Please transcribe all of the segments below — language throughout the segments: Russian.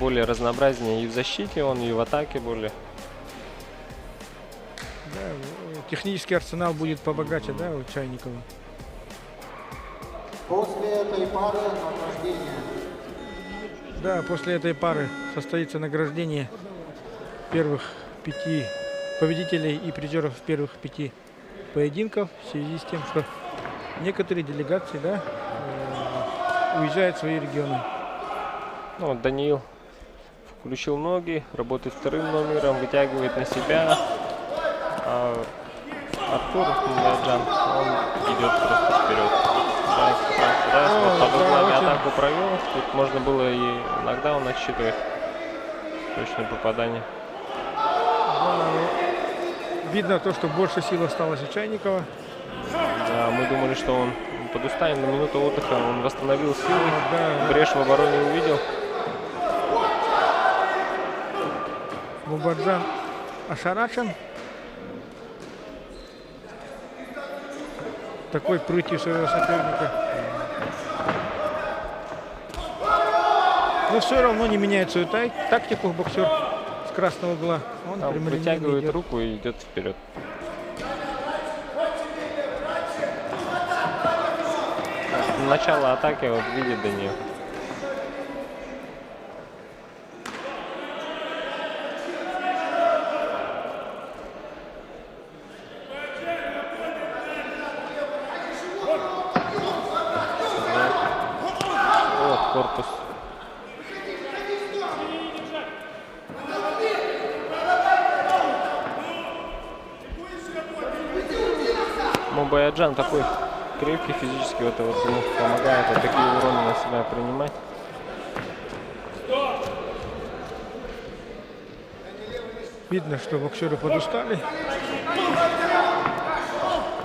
более разнообразнее и в защите он, и в атаке более. Да, технический арсенал будет побогаче, да, у Чайникова. После этой пары награждение. Да, после этой пары состоится награждение первых 5 победителей и призеров первых 5 поединков в связи с тем, что некоторые делегации, да, уезжают в свои регионы. Ну, вот Даниил включил ноги, работает вторым номером, вытягивает на себя. А Артур Мумбаяджан, он идет просто вперед. Раз, вот под углами атаку провел. Тут можно было и нокдаун отсчитывать. Точное попадание. Да, видно то, что больше сил осталось у Чайникова. Да, мы думали, что он подустанет на минуту отдыха. Он восстановил силы. Да. Брешь в обороне увидел. Мумбаяджан ошарашен. Такой прытью своего соперника. Но все равно не меняет свою тактику боксер с красного угла. Он вытягивает руку и идет вперед. Начало атаки вот видит Даниил. Вот корпус. Мумбаяджан такой крепкий физически, вот ему помогает вот такие уроны на себя принимать. Видно, что боксеры подустали.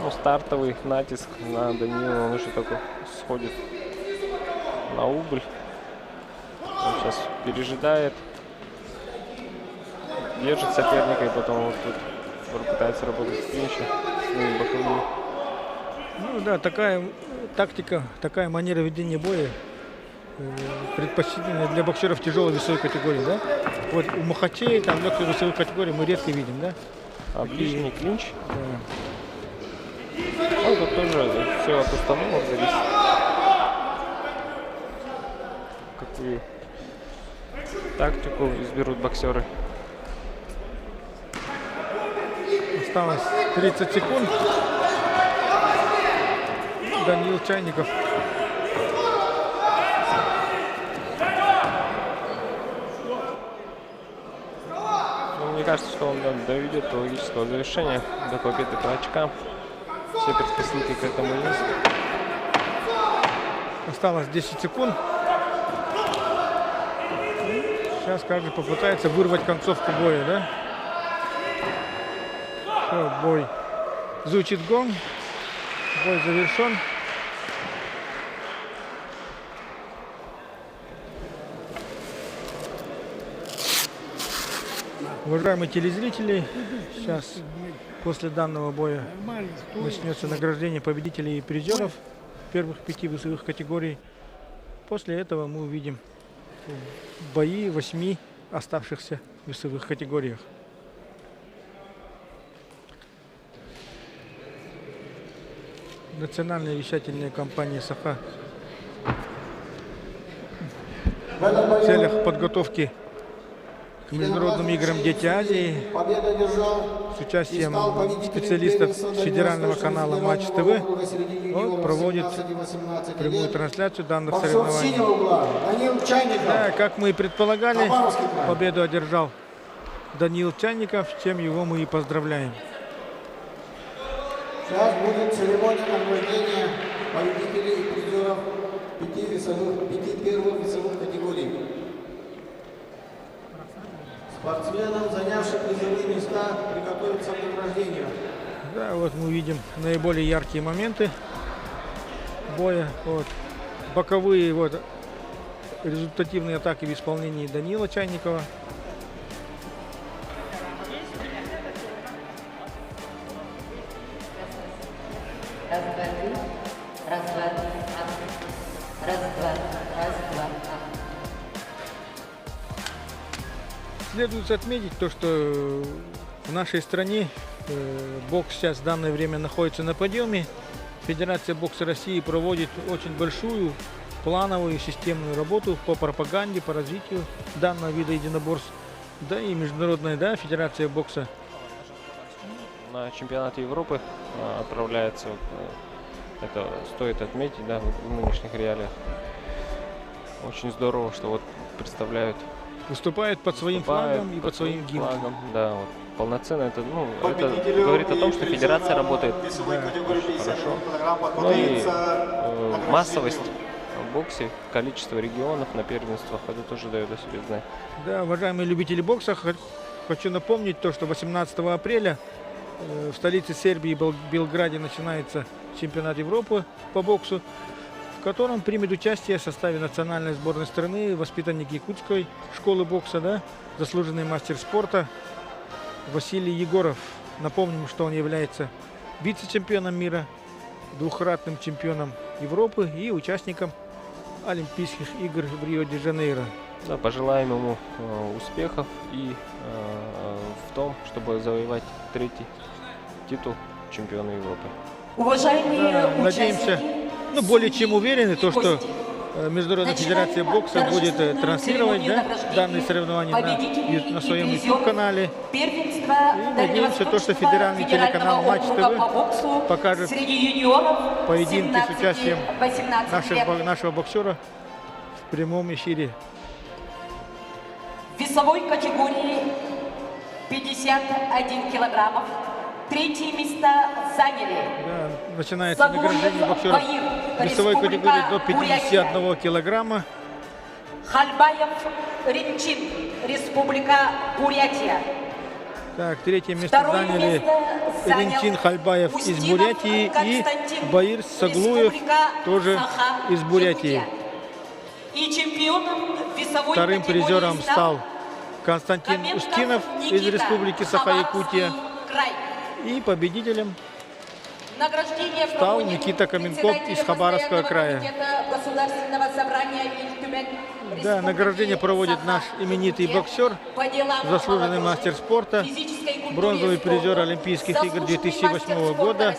Ну, стартовый натиск на Даниила, он уже такой сходит на убыль. Он сейчас пережидает, держит соперника и потом вот тут пытается работать в клинче своими боковыми. Ну да, такая тактика, такая манера ведения боя предпочтительная для боксеров тяжелой весовой категории, да? Вот у Махачей, там легкой весовой категории мы редко видим, да? А ближний клинч? Да. Ну, тут тоже все от установок зависит. Какую тактику изберут боксеры. Осталось 30 секунд. Даниил Чайников. Ну, мне кажется, что он доведет до логического завершения, до победы по очкам. Все предпосылки к этому есть. Осталось 10 секунд. Сейчас каждый попытается вырвать концовку боя, да? Все, бой. Звучит гонг. Бой завершен. Уважаемые телезрители, сейчас после данного боя начнется награждение победителей и призеров первых 5 весовых категорий. После этого мы увидим бои 8 оставшихся весовых категориях. Национальная вещательная компания «Саха» в целях подготовки к международным играм «Дети Азии» с участием специалистов федерального канала Матч ТВ проводит прямую трансляцию данных соревнований. Да, как мы и предполагали, победу одержал Даниил Чайников, с чем его мы и поздравляем. Сейчас будет церемония награждения победителей и призеров 5 первых весовых категорий. Спортсменам, занявшим призовые места, приготовиться к награждению. Да, вот мы видим наиболее яркие моменты боя. Вот. Боковые вот, результативные атаки в исполнении Даниила Чайникова. Раз, два, три. Раз, два, три. Раз, два, раз, два. Следует отметить то, что в нашей стране бокс сейчас в данное время находится на подъеме. Федерация бокса России проводит очень большую плановую системную работу по пропаганде, по развитию данного вида единоборств. Да и международная Федерация бокса На чемпионат Европы отправляется, это стоит отметить, да, в нынешних реалиях. Очень здорово, что вот представляют. выступает под своим флагом и под своим гимном. флагом, да, вот. Полноценно это, это говорит о том, что федерация работает хорошо. Ну и массовость в боксе, количество регионов на первенствах, это тоже дает о себе знать. Да, уважаемые любители бокса, хочу напомнить то, что 18 апреля в столице Сербии, Белграде, начинается чемпионат Европы по боксу, в котором примет участие в составе национальной сборной страны воспитанник якутской школы бокса, заслуженный мастер спорта Василий Егоров. Напомним, что он является вице-чемпионом мира, двухкратным чемпионом Европы и участником Олимпийских игр в Рио-де-Жанейро. Да, пожелаем ему успехов и в том, чтобы завоевать 3-й титул чемпиона Европы. Уважаемые Надеемся, более чем уверены, то, что Международная федерация бокса будет транслировать данные соревнования на своем YouTube-канале. И надеемся, то, что федеральный телеканал Матч ТВ покажет поединки с участием нашего боксера в прямом эфире. В весовой категории 51 килограммов. Третье место заняли. Да, начинается награждение боксера в весовой категории до 51 килограмма. Хальбаев Ринчин, Республика Бурятия. Так, третье место заняли Ринчин Хальбаев из Бурятии и Баир Саглуев, тоже из Бурятии. И чемпионом весовой Вторым категории призером стал Константин Устинов из Республики Саха-Якутия. И победителем стал Никита Каменков из Хабаровского края. Да, награждение проводит наш именитый боксер, заслуженный мастер спорта, бронзовый призер Олимпийских игр 2008 года,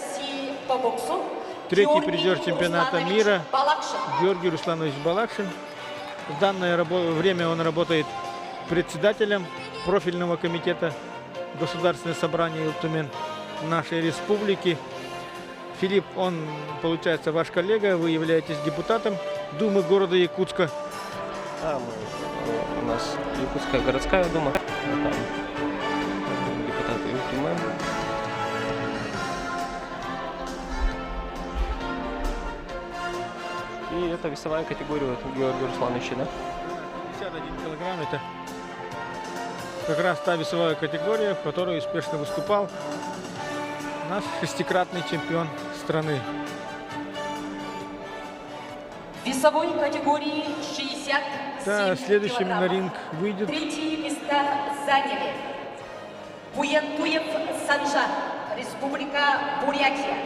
третий призер чемпионата мира Георгий Русланович Балакшин. В данное время он работает председателем профильного комитета Государственное собрание Илтумен нашей республики. Филипп, он, получается, ваш коллега, вы являетесь депутатом Думы города Якутска. Да, у нас Якутская городская дума, там депутаты Илтумен. И это весовая категория Георгия Руслановича, да? 51 килограмм, это как раз та весовая категория, в которой успешно выступал наш шестикратный чемпион страны. В весовой категории 67 Да, следующим килограммов. на ринг выйдет Третье место заняли Буянтуев Санжар, Республика Бурятия.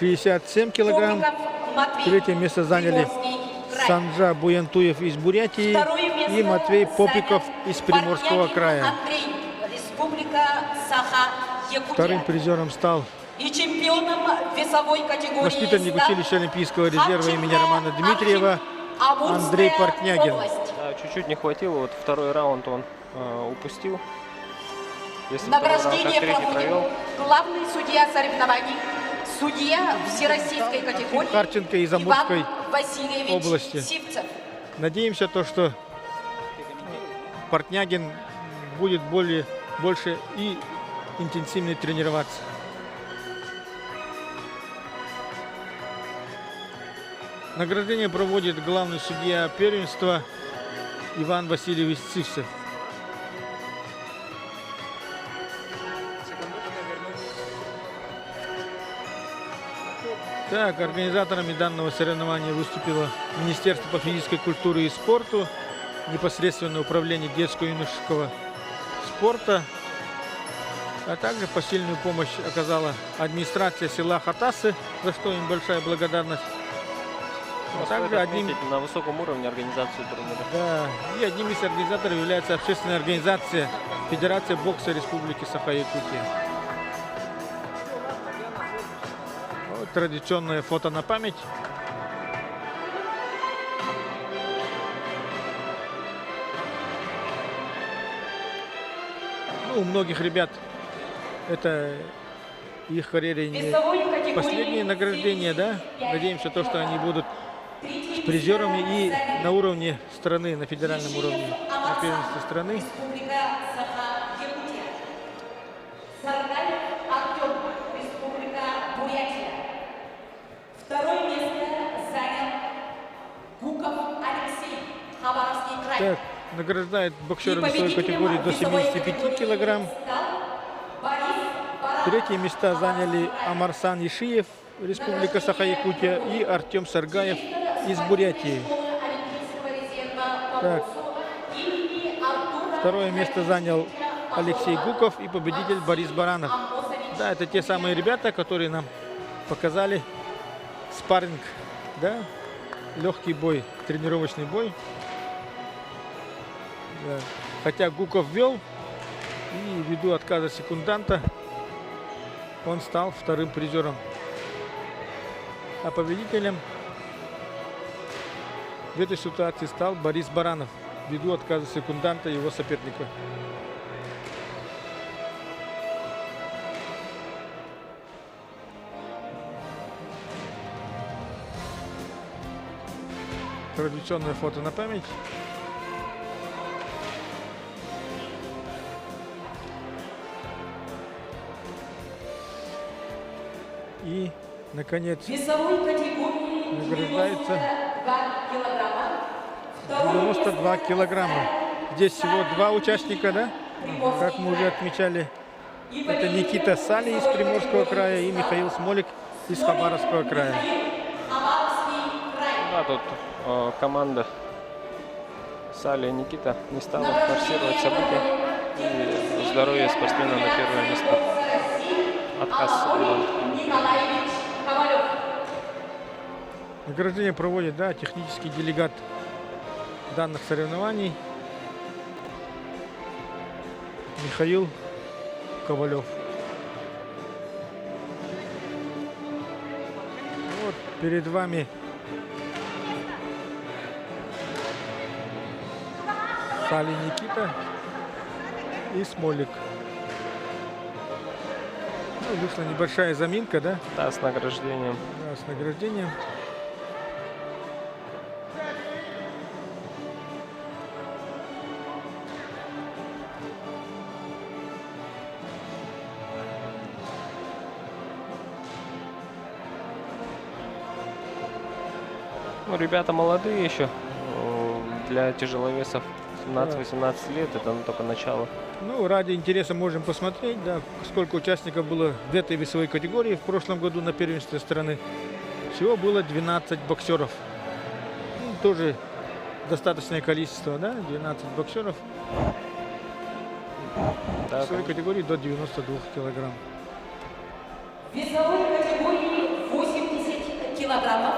67 килограмм. Топиков Матвей, Третье место заняли Приморский край. Санжа Буянтуев из Бурятии Второе место и Матвей Попиков занял из Приморского Портнягин края. Андрей, Республика Саха-Якутия. Вторым призером стал И чемпионом весовой категории воспитанник стал училища Олимпийского резерва Харченко имени Романа Дмитриева Амурская Андрей Портнягин. область. Да, чуть-чуть не хватило, вот второй раунд он упустил. Если второй раунд Награждение как третий проводит провел, главный судья соревнований, судья всероссийской категории Харченко из Амурской Иван Васильевич области. Сивцев. Надеемся, что Портнягин будет больше и интенсивнее тренироваться. Награждение проводит главный судья первенства Иван Васильевич Сивцев. Так, организаторами данного соревнования выступило Министерство по физической культуре и спорту, непосредственно управление детского и юношеского спорта, а также посильную помощь оказала администрация села Хатасы, за что им большая благодарность. Ну, Также стоит одним, отметить на высоком уровне организацию турнира. да, и одним из организаторов является общественная организация Федерация бокса Республики Саха-Якутия. Вот традиционное фото на память. Ну, у многих ребят это их карьере не последнее награждение, да? Надеемся, то, что они будут с призерами и на уровне страны, на федеральном уровне, на первенстве страны. Республика Саха-Якутия. Саргаль Артем, Республика Бурятия. Второе место занял Гуков Алексей, Хабаровский край. Так, награждает боксера И весовой победителем категории до весовой 75 категории килограмм. стал Борис Баранов. Третье места заняли Амарсан Ишиев, Республика Саха-Якутия, и Артем Саргаев из Бурятии. Так. Второе место занял Алексей Гуков и победитель Борис Баранов. Да, это те самые ребята, которые нам показали спарринг, да, легкий бой, тренировочный бой. Да. Хотя Гуков вел, и ввиду отказа секунданта он стал вторым призером. А победителем в этой ситуации стал Борис Баранов ввиду отказа секунданта и его соперника. Традиционное фото на память. И, наконец, Весовой категории награждается 92 килограмма. Второе 92 место килограмма. Здесь всего два участника, да? Как мы уже отмечали, это Никита Сали из Приморского края и Михаил Смолик из Хабаровского края. Хабаровский край. Да, тут команда Сали и Никита не стала форсировать события. И здоровье спортсмена на первое место. Отказ. Николаевич Ковалев. Награждение проводит, да, технический делегат данных соревнований Михаил Ковалев. Вот перед вами Сали Никита и Смолик. Ну, вышла небольшая заминка, да? Да, с награждением. Да, с награждением. Ну, ребята молодые еще. Для тяжеловесов 17-18 лет это только начало. Ну, ради интереса можем посмотреть, да, сколько участников было в этой весовой категории в прошлом году на первенстве страны. Всего было 12 боксеров. Ну, тоже достаточное количество, да, 12 боксеров в Да, весовой категории до 92 килограмм. Весовой категории 80 килограммов.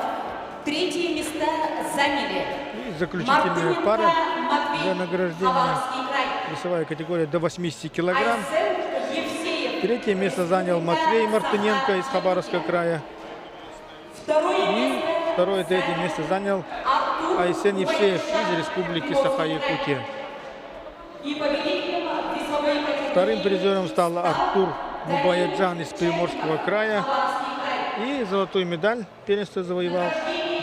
Третье места заняли И заключительная пара Матвей, для награждения. Хабаровский край. Весовая категория до 80 килограмм. Айсен Евсеев. Третье место занял Матвей Мартыненко из Хабаровского края. И второе и третье место занял Артур Айсен Евсеев из Республики Саха-Якутия. И победителем весовой категории Вторым призером стал Артур Мубаяджан из Приморского края. И золотую медаль первенства завоевал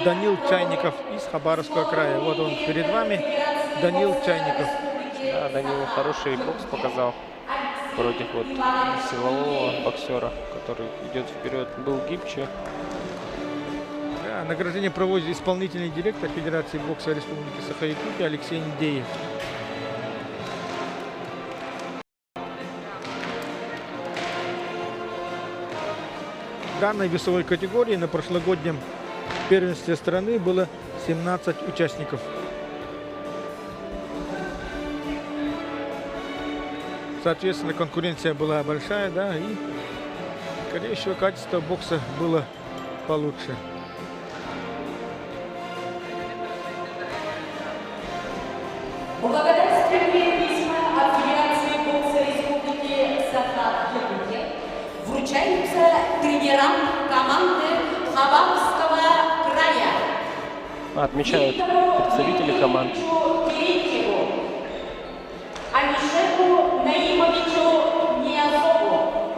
Данил Чайников из Хабаровского края. Вот он перед вами, Данил Чайников. Да, Данил хороший бокс показал против вот силового боксера, который идет вперед. Был гибче. Да, награждение проводит исполнительный директор Федерации бокса Республики Саха-Якутия Алексей Индеев. В данной весовой категории на прошлогоднем первенстве страны было 17 участников. Соответственно, конкуренция была большая, да, и, скорее всего, качество бокса было получше. Хабаровского края. Отмечают представители команд. Терентьеву, Алишеру Наимовичу Ниязову.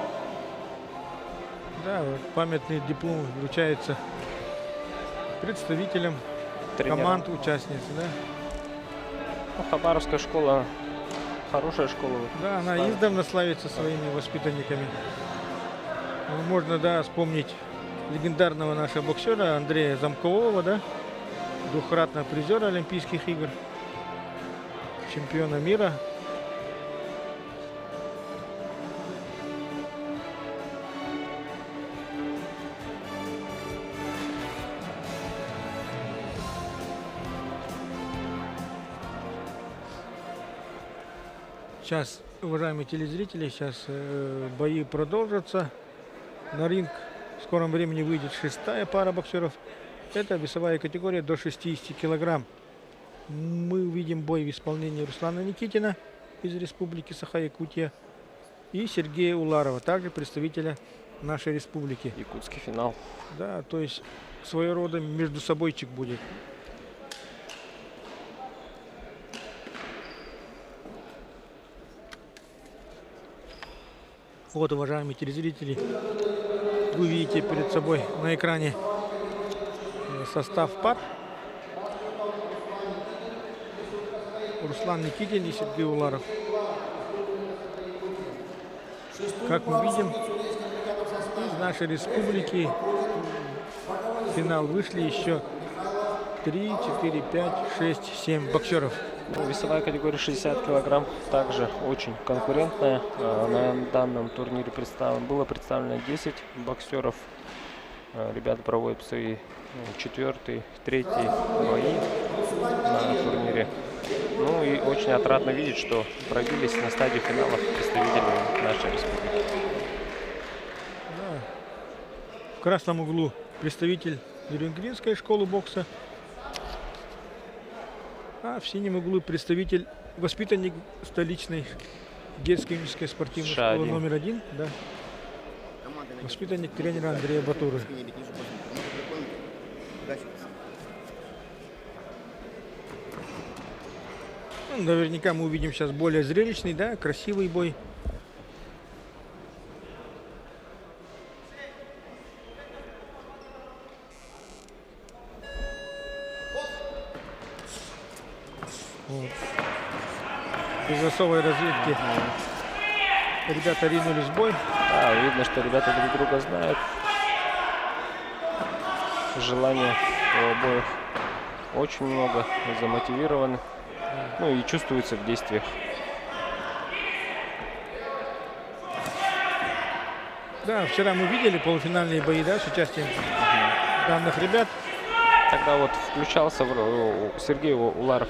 Да, вот памятный диплом вручается представителям Тренерам. команд участниц, да. Ну, Хабаровская школа, хорошая школа. Да, она Славится. издавна славится своими воспитанниками. Ну, можно, да, вспомнить легендарного нашего боксера Андрея Замкового, да, двухкратного призера Олимпийских игр, чемпиона мира. Сейчас, уважаемые телезрители, сейчас бои продолжатся. На ринг в скором времени выйдет 6-я пара боксеров. Это весовая категория до 60 килограмм. Мы увидим бой в исполнении Руслана Никитина из Республики Саха-Якутия и Сергея Уларова, также представителя нашей республики. Якутский финал. Да, то есть своего рода между собойчик будет. Вот, уважаемые телезрители, вы видите перед собой на экране состав пар. Руслан Никитин и Сергей Уларов. Как мы видим, из нашей республики в финал вышли еще 3, 4, 5, 6, 7 боксеров. Ну, весовая категория 60 килограмм также очень конкурентная. На данном турнире было представлено 10 боксеров. Ребята проводят свои 4-й, 3-й бои на турнире. Ну и очень отрадно видеть, что пробились на стадии финалов представители нашей республики. Да. В красном углу представитель Нюрнбергской школы бокса. А в синем углу представитель, воспитанник столичной детской юношеской спортивной школы Ша-1. номер 1. Да. Воспитанник тренера Андрея Батуры. Ну, наверняка мы увидим сейчас более зрелищный, да, красивый бой. Вот. Без особой разведки ребята ринулись в бой. Да, видно, что ребята друг друга знают. Желания у обоих очень много, замотивированы. Ну и чувствуется в действиях. Да, вчера мы видели полуфинальные бои, да, с участием данных ребят. Тогда вот включался Сергей Уларов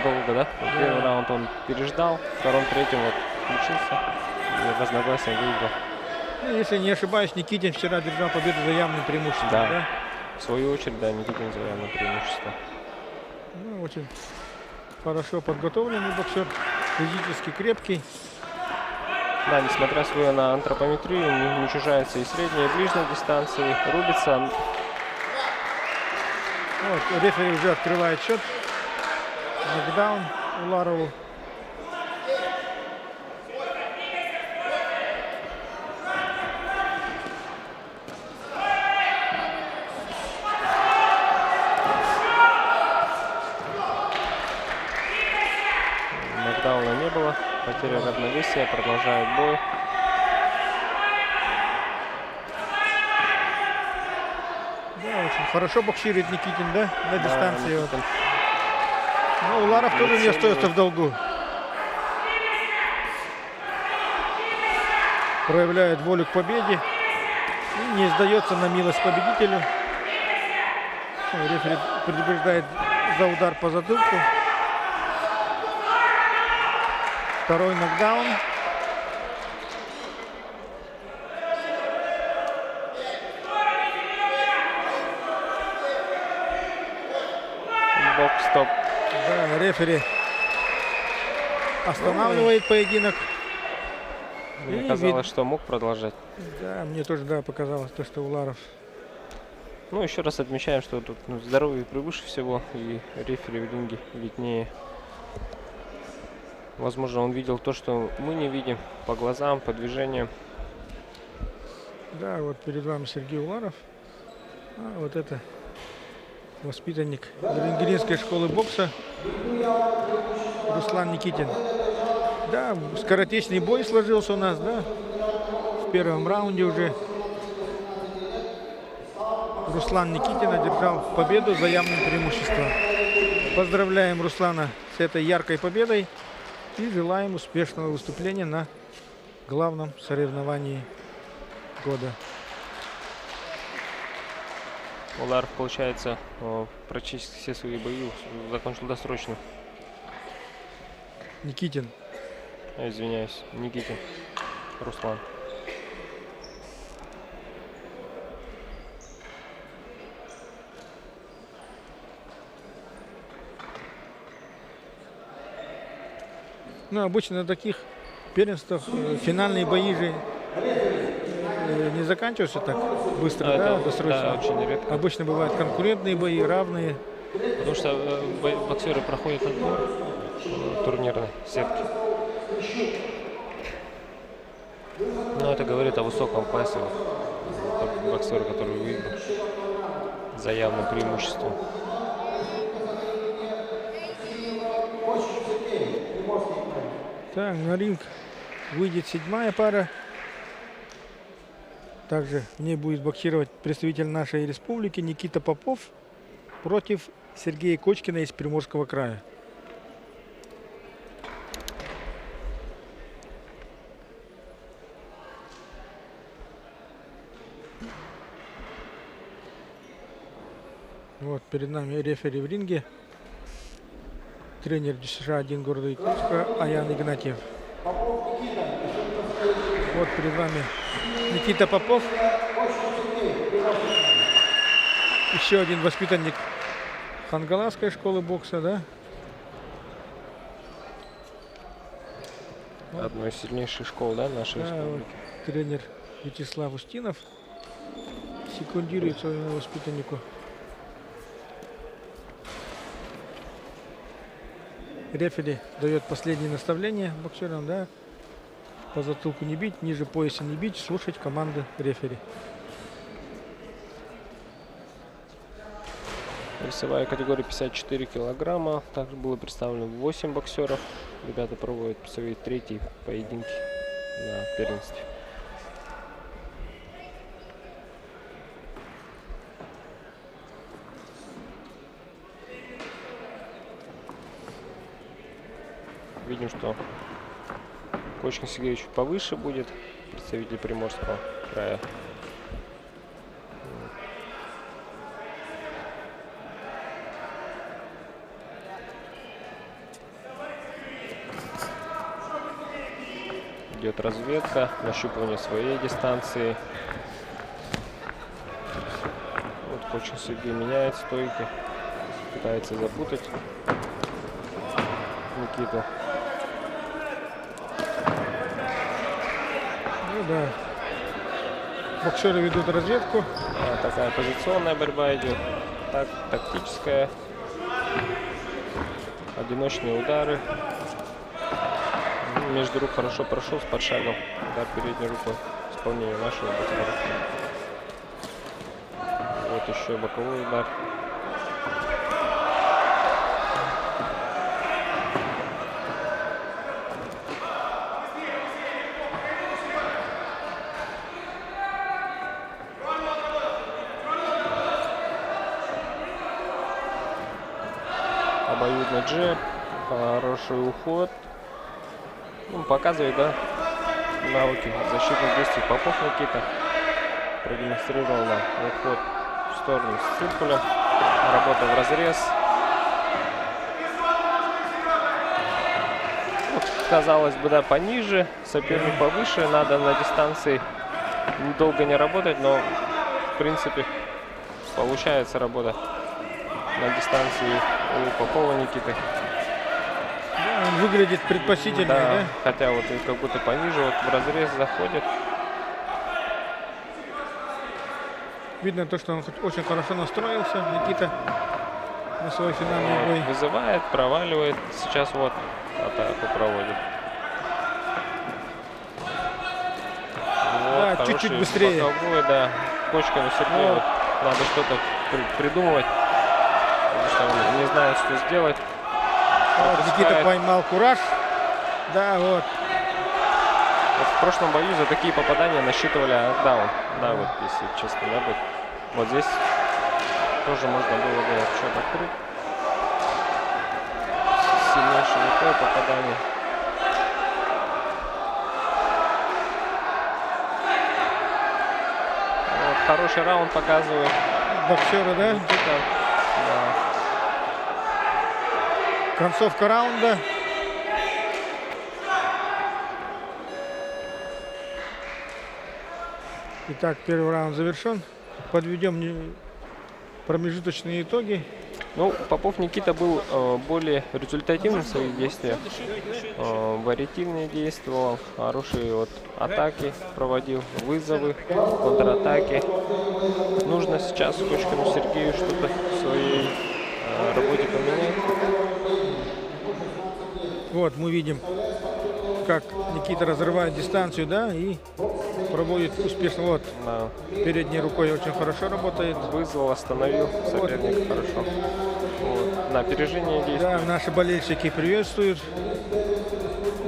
долго, да? Первый раунд он переждал, в втором, третьем вот включился и разногласием выиграл. Ну, если не ошибаюсь, Никитин вчера держал победу за явным преимуществом. Да. Да? В свою очередь, да, Никитин заявил на преимущество. Ну, очень хорошо подготовленный боксер, физически крепкий. Да, несмотря на антропометрию, не чужается и средней, и ближней дистанции, рубится. Вот, рефери уже открывает счет. Нокдаун Уларову. Нокдауна не было, потеря равновесия, продолжает бой. Да, очень хорошо боксирует Никитин, да, на Да, дистанции. Вот. Никитин. Но Уларов тоже не остается в долгу. Проявляет волю к победе и не сдается на милость победителю. Рефери предупреждает за удар по затылку. Второй нокдаун. Бокс-стоп. Да, рефери останавливает поединок. Мне И казалось, что мог продолжать. Да, мне тоже, да, показалось то, что Уларов Ну, еще раз отмечаем, что тут здоровье превыше всего, и рефери в ринге виднее. Возможно, он видел то, что мы не видим по глазам, по движениям. Да, вот перед вами Сергей Уларов. А вот это воспитанник Еленгеринской школы бокса Руслан Никитин. Да, скоротечный бой сложился у нас, да. В первом раунде уже Руслан Никитин одержал победу за явным преимуществом. Поздравляем Руслана с этой яркой победой и желаем успешного выступления на главном соревновании года. Уларов, получается, практически все свои бои закончил досрочно. Никитин. Извиняюсь, Никитин. Руслан. Ну, обычно на таких первенствах финальные бои же не заканчиваются так быстро, да, досрочно. Да, очень редко. Обычно бывают конкурентные бои, равные. Потому что боксеры проходят отбор турнирной сетки. Но это говорит о высоком классе боксера, который выиграл за явным преимуществом. Так, на ринг выйдет 7-я пара. Также в ней будет боксировать представитель нашей республики Никита Попов против Сергея Кочкина из Приморского края. Вот перед нами рефери в ринге. Тренер ДЮСШ-1 города Якутска Аян Игнатьев. Вот перед вами Никита Попов. Еще один воспитанник Хангаласской школы бокса, да? Одной из сильнейших школ, да, нашей Да, вот республики. тренер Вячеслав Устинов секундирует своему воспитаннику. Рефери дает последние наставления боксерам, да? По затылку не бить, ниже пояса не бить, слушать команды рефери. Весовая категория 54 килограмма. Также было представлено 8 боксеров. Ребята проводят свои третьи поединки на первенстве. Видим, что Кочкин Сергей чуть повыше будет, представитель Приморского края. Идет разведка, нащупывание своей дистанции. Вот Кочкин Сергей меняет стойки, пытается запутать Никиту. Ну да. Боксеры ведут разведку. Такая позиционная борьба идет, так, тактическая, одиночные удары. Между рук хорошо прошел с подшагом, удар передней рукой, исполнение нашего боксера. Вот еще боковой удар. Обоюдный джеб, хороший уход. Ну, показывает, да, навыки защитных действий. Попов Никита продемонстрировал нам уход в сторону с циркулем, работа в разрез. Вот, казалось бы, да, пониже, соперник повыше, надо на дистанции долго не работать, но в принципе получается работа на дистанции у Попова Никиты. Да, он выглядит предпочтительнее, да? Хотя вот и как будто пониже, вот в разрез заходит. Видно то, что он очень хорошо настроился, Никита, на свой финальный бой. Вызывает, проваливает. Сейчас вот атаку проводит. Да, хороший чуть-чуть быстрее. боковой, да. Кочкину Сергею Вот. надо что-то придумывать. Потому что он не знает, что сделать. Вот, Никита Отпускает. поймал кураж. Да, вот. Вот в прошлом бою за такие попадания насчитывали нокдаун. Да, вот если честно, да, быть. Вот здесь тоже можно было бы что-то открыть. Сильнейшее такое попадание. Вот, хороший раунд показывает Боксеры, да? Никита. Да. Концовка раунда. Итак, первый раунд завершен. Подведем промежуточные итоги. Ну, Попов Никита был более результативным в своих действиях. Вариативнее действовал, хорошие вот атаки проводил, вызовы, контратаки. Нужно сейчас Кочкину Сергею что-то в своей работе поменять. Вот мы видим, как Никита разрывает дистанцию, да, и проводит успешно. Вот, Да. передней рукой очень хорошо работает. Вызвал, остановил соперника хорошо. Вот. На опережение действия. Да, наши болельщики приветствуют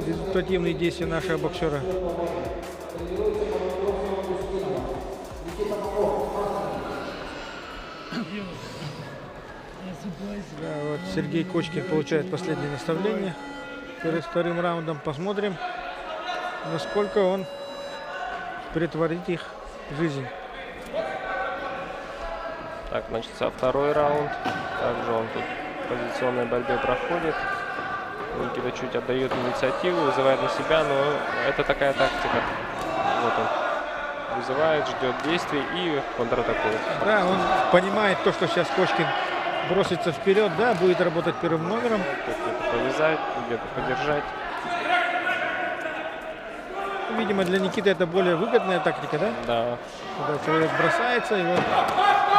результативные действия нашего боксера. Да, вот Сергей Кочкин получает последнее наставление перед вторым раундом. Посмотрим, насколько он претворит их в жизнь. Так, начался второй раунд. Также он тут в позиционной борьбе проходит. Никита чуть отдает инициативу, вызывает на себя, но это такая тактика. Вот он вызывает, ждет действий и контратакует. Да, он понимает то, что сейчас Кочкин бросится вперед, да, будет работать первым номером. Где-то повязать, где-то подержать. Видимо, для Никиты это более выгодная тактика, да? Да. Когда человек бросается, и вот,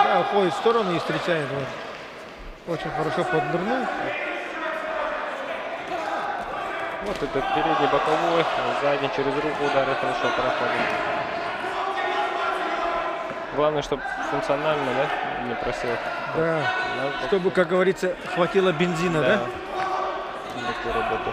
да, уходит в сторону и встречает. Вот. Очень хорошо поднырнул. Вот этот передний боковой, задний через руку удары хорошо проходит. Главное, чтобы функционально, да, не просел. Да. Да, Чтобы, как говорится, хватило бензина, да? для такой работы.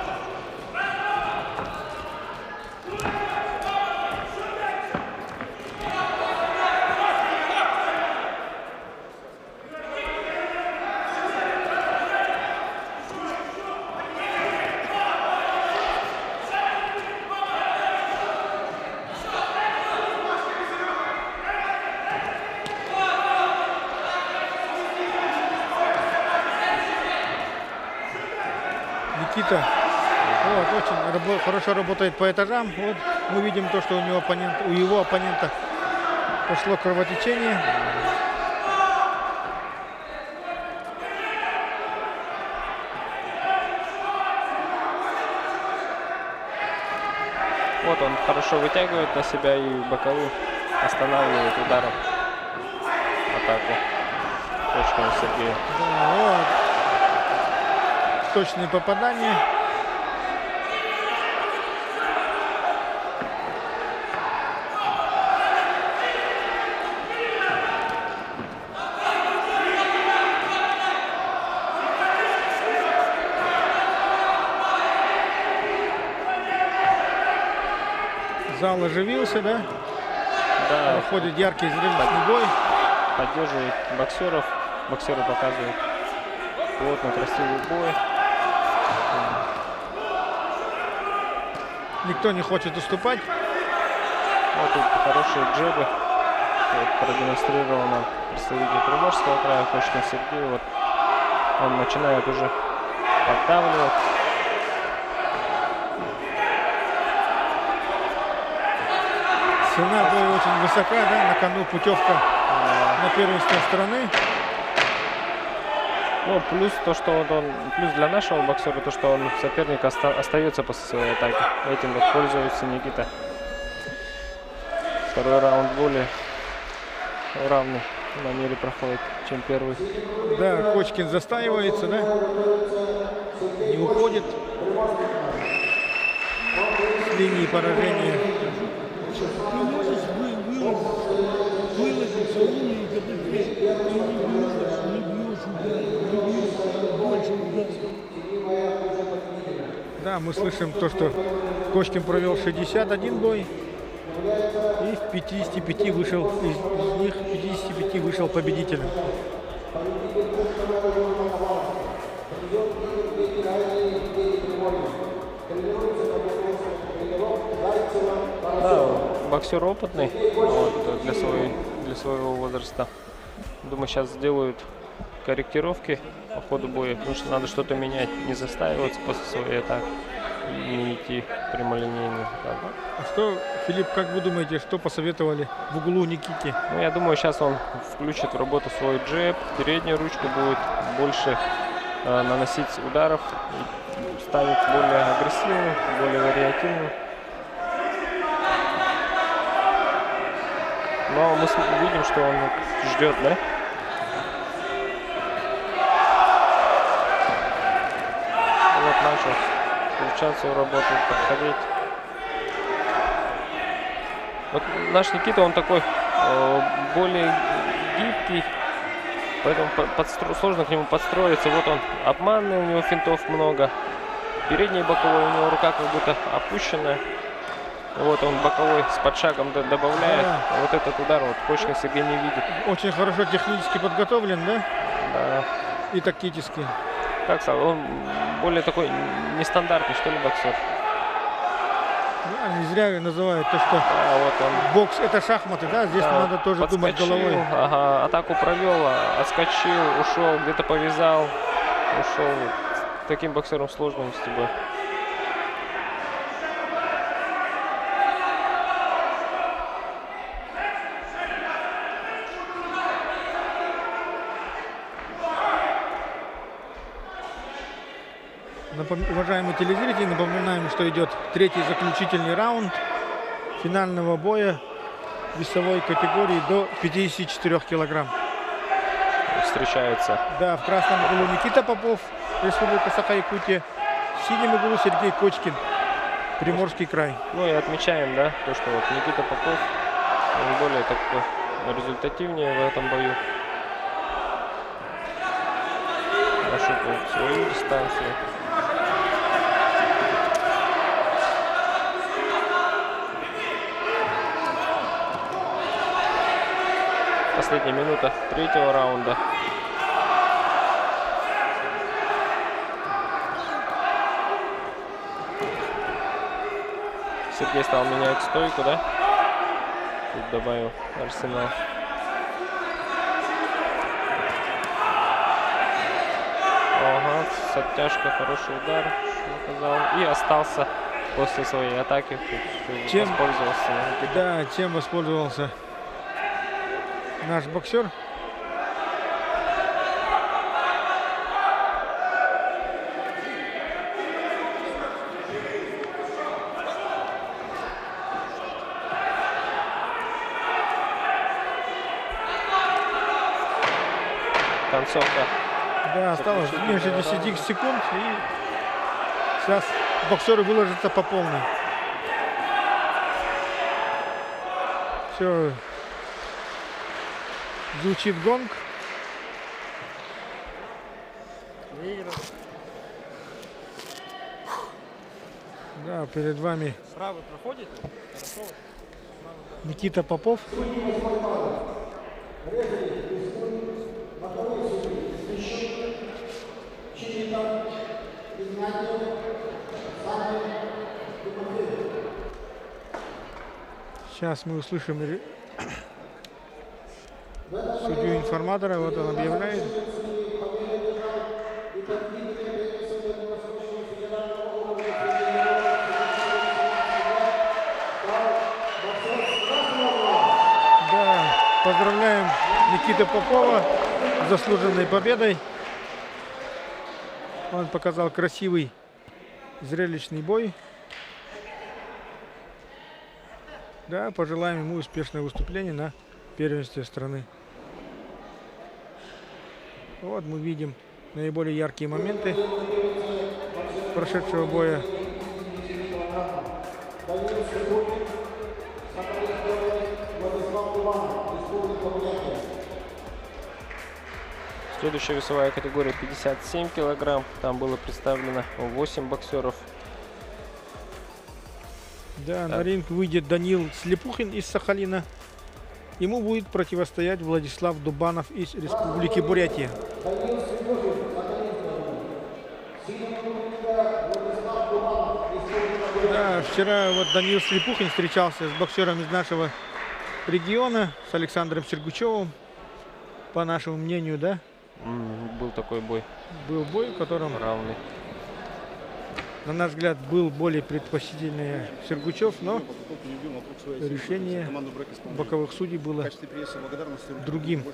Никита вот, очень хорошо работает по этажам. Вот мы видим то, что у его оппонента пошло кровотечение. Вот он хорошо вытягивает на себя и боковым останавливает ударом атаку Кочкина Сергея. Да, вот. Точные попадания. Зал оживился, да? Да, Проходит яркий зрелищный бой. поддерживает боксеров. Боксеры показывают плотный, красивый бой. Никто не хочет уступать. Вот тут хорошие джебы. Вот продемонстрировал нам представитель Приморского края Кочкин Сергей. Вот он начинает уже поддавливать. Цена боя очень высока, да? На кону путевка на первенство страны. Ну, плюс то, что вот он, плюс для нашего боксера, то, что он соперник остается после своей атаки. Этим вот пользуется Никита. Второй раунд более равный. манере проходит, чем первый. Да, Кочкин застаивается, да? Не уходит с линии поражения. Ты можешь выложиться умный, когда ты не бьешь удар, не бьешь больше ударов. Да, мы слышим то, что Кочкин провел 61 бой. И в 55 вышел, из них 55 вышел победителем. Да, боксер опытный вот, для своего возраста. Думаю, сейчас сделают корректировки по ходу боя, потому что надо что-то менять, не застаиваться после своей атаки, не идти прямолинейно. А что, Филипп, как вы думаете, что посоветовали в углу Никите? Ну, я думаю, сейчас он включит в работу свой джеб, переднюю ручку будет больше наносить ударов, и станет более агрессивным, более вариативным. Но мы видим, что он ждет, да? Вот начал включаться в работу, подходить. Вот наш Никита, он такой более гибкий, поэтому сложно к нему подстроиться. Вот он обманный, у него финтов много. Передний и боковой, у него рука как будто опущенная. Вот он боковой с подшагом добавляет. Да. Вот этот удар вот Кочкин Сергей не видит. Очень хорошо технически подготовлен, да? Да. И тактически. Как сказать, он более такой нестандартный, что ли, боксер. Да, не зря называют то, что А вот он бокс это шахматы, да? Здесь да, надо тоже думать подскочил, головой. Ага, атаку провел, отскочил, ушел, где-то повязал, ушел. С таким боксером сложно вести бой. Уважаемые телезрители, напоминаем, что идет третий заключительный раунд финального боя весовой категории до 54 килограмм. Встречаются. Да, в красном углу Никита Попов, Республика Саха-Якутия. В синем углу Сергей Кочкин, Приморский край. Ну и отмечаем, да, то, что вот Никита Попов, он более такой результативнее в этом бою. Нащупал свою дистанцию. Последняя минута третьего раунда. Сергей стал менять стойку, да? Тут добавил Арсенал. Ага, с оттяжкой хороший удар показал. И остался после своей атаки. Чем воспользовался. Да, чем воспользовался наш боксер. Концовка. Да, осталось меньше 10 секунд. И сейчас боксеры выложатся по полной. Все. Звучит гонг. Да, перед вами Никита Попов. Сейчас мы услышим судью информатора, вот он объявляет. Да, поздравляем Никиту Попова с заслуженной победой. Он показал красивый, зрелищный бой. Да, пожелаем ему успешного выступления на первенстве страны. Вот мы видим наиболее яркие моменты прошедшего боя. Следующая весовая категория 57 килограмм. Там было представлено 8 боксеров. Да, на ринг выйдет Даниил Слепухин из Сахалина. Ему будет противостоять Владислав Дубанов из Республики Бурятия. Да, вчера вот Даниил Слепухин встречался с боксером из нашего региона, с Александром Сергучевым. По нашему мнению, да, Был такой бой был бой, в котором, равный. на наш взгляд, был более предпочтительный Сергучев, но решение боковых судей было другим.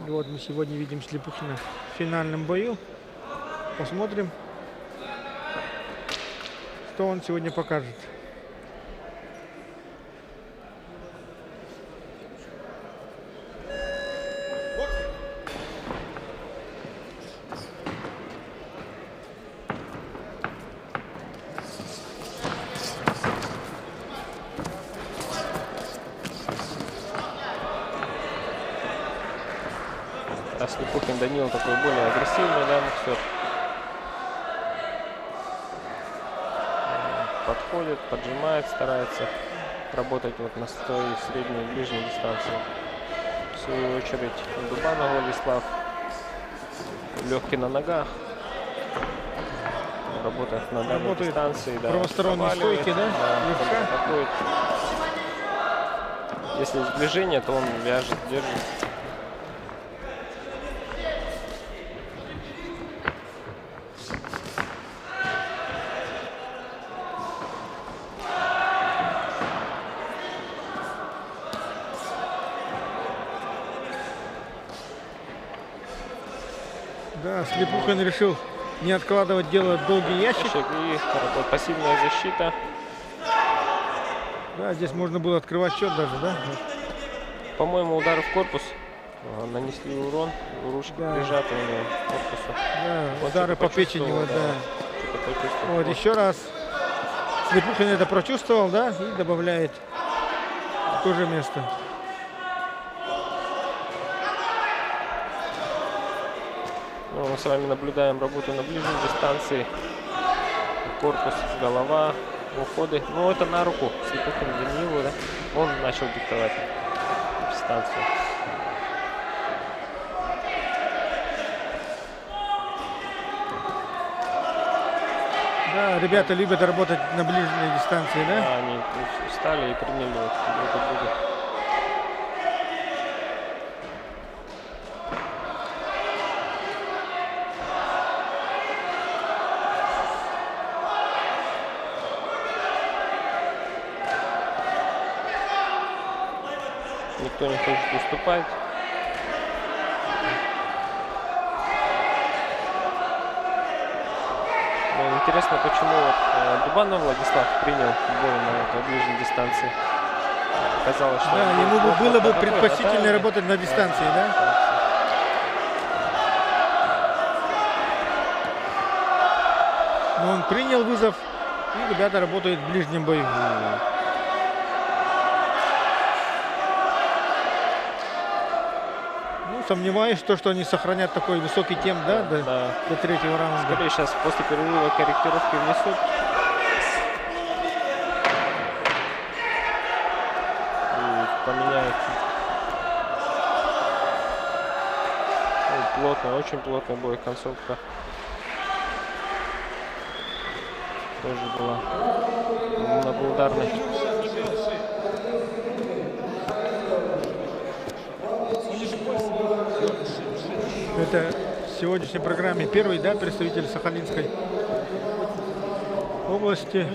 И вот мы сегодня видим Слепухина в финальном бою. Посмотрим, что он сегодня покажет. А Слепухин Данил такой более агрессивный, да, боксер. Подходит, поджимает, старается работать вот на своей средней и ближней дистанции. В свою очередь Дубанов Владислав легкий на ногах, работает на дальней Работает дистанции, да, правосторонней проваливает, стойки, да, левша. атакует. Если сближение, то он вяжет, держит. Да, Слепухин решил не откладывать дело в долгий ящик. И работает пассивная защита. Да, здесь можно было открывать счет даже, да? По-моему, удары в корпус нанесли урон. Ручки Да. прижаты у него к корпусу. Да, Он удары что-то по печени, почувствовал, вот, да. Что-то почувствовал. Вот еще раз Слепухин это прочувствовал, да, и добавляет в то же место. Ну, мы с вами наблюдаем работу на ближней дистанции. Корпус, голова, уходы. Ну, это на руку Слепухину Данилу, да. Он начал диктовать дистанцию. Да, ребята любят работать на ближней дистанции, да? А они встали и приняли вот друг друга. Никто не хочет уступать. Ну, интересно, почему вот, Дубанов Владислав принял бой на этой ближней дистанции. Казалось, что Да, он ему будет было бы плотно предпочтительно атаковать. работать на дистанции, да? Но он принял вызов, и ребята работают в ближнем бою. Ну, сомневаюсь, что они сохранят такой высокий темп, да, Да. до третьего раунда. Скорее сейчас после перерыва корректировки внесут. И поменяют. Ну, плотно, очень плотный бой, концовка. Тоже была многоударной. Это в сегодняшней программе первый, да, представитель Сахалинской области.